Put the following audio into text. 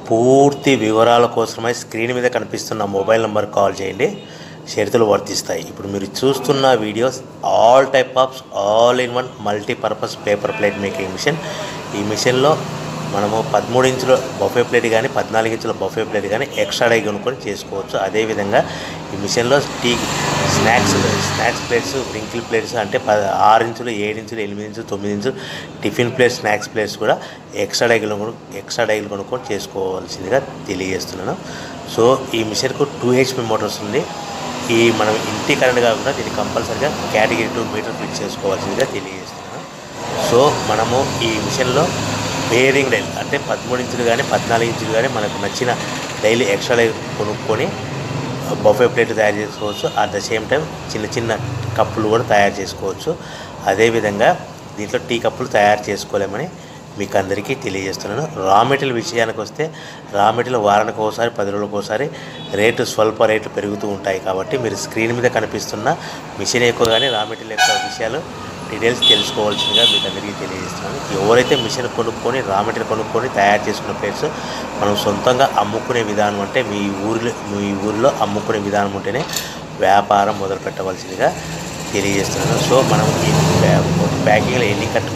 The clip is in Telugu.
పూర్తి వివరాల కోసమై స్క్రీన్ మీద కనిపిస్తున్న మొబైల్ నెంబర్ కాల్ చేయండి. షరతులు వర్తిస్తాయి. ఇప్పుడు మీరు చూస్తున్న videos all type of all in one multipurpose paper plate making machine. ఈ మిషన్లో మనము 13 ఇంచుల బఫే ప్లేట్ కానీ 14 ఇంచుల బఫే ప్లేట్ కానీ ఎక్స్ట్రా డై కొనుక్కొని చేసుకోవచ్చు. అదేవిధంగా ఈ మిషన్లో స్నాక్స్ ప్లేట్స్, రింకిల్ ప్లేట్స్ అంటే 6 ఇంచులు, 7 ఇంచులు, 8 ఇంచులు, 9 ఇంచులు టిఫిన్ ప్లేట్స్, స్నాక్స్ ప్లేట్స్ కూడా ఎక్స్ట్రా డైలు కొనుక్కొని చేసుకోవాల్సిందిగా తెలియజేస్తున్నాను. సో ఈ మిషన్కు 2 HP మోటార్స్ ఉంది. ఈ మనం ఇంటి కరెంట్ కాకుండా దీన్ని కంపల్సరీగా కేటగిరీ 2 మీటర్ ఫిట్ చేసుకోవాల్సిందిగా తెలియజేస్తున్నాను. సో మనము ఈ మిషన్లో బేరింగ్ డైల్ అంటే 13 ఇంచులు కానీ 14 ఇంచులు కానీ మనకు నచ్చిన డైలీ ఎక్స్ట్రా డై కొనుక్కొని బఫే ప్లేట్ తయారు చేసుకోవచ్చు. అట్ ద సేమ్ టైం చిన్న చిన్న కప్పులు కూడా తయారు చేసుకోవచ్చు. అదేవిధంగా దీంట్లో టీ కప్పులు తయారు చేసుకోలేమని మీకు అందరికీ తెలియజేస్తున్నాను. రా మెటీరియల్ విషయానికి వస్తే రా మెటీరియల్ వారానికి ఒకసారి 10 రోజులకు ఒకసారి స్వల్ప రేట్లు పెరుగుతూ ఉంటాయి. కాబట్టి మీరు స్క్రీన్ మీద కనిపిస్తున్న మిషన్ ఎక్కువ కానీ రా మెటీరియల్ యొక్క విషయాలు డీటెయిల్స్ తెలుసుకోవాల్సిందిగా మీకు అందరికీ తెలియజేస్తున్నాను. ఎవరైతే మిషన్ కొనుక్కొని రా మెటీరియల్ కొనుక్కొని తయారు చేసుకున్న ప్లేట్స్ మనం సొంతంగా అమ్ముకునే విధానం అంటే మీ ఊరిలో అమ్ముకునే విధానం ఉంటేనే వ్యాపారం మొదలు పెట్టవలసిందిగా తెలియజేస్తున్నాను. సో మనం ఈ ప్యాకింగ్లో ఎన్ని కట్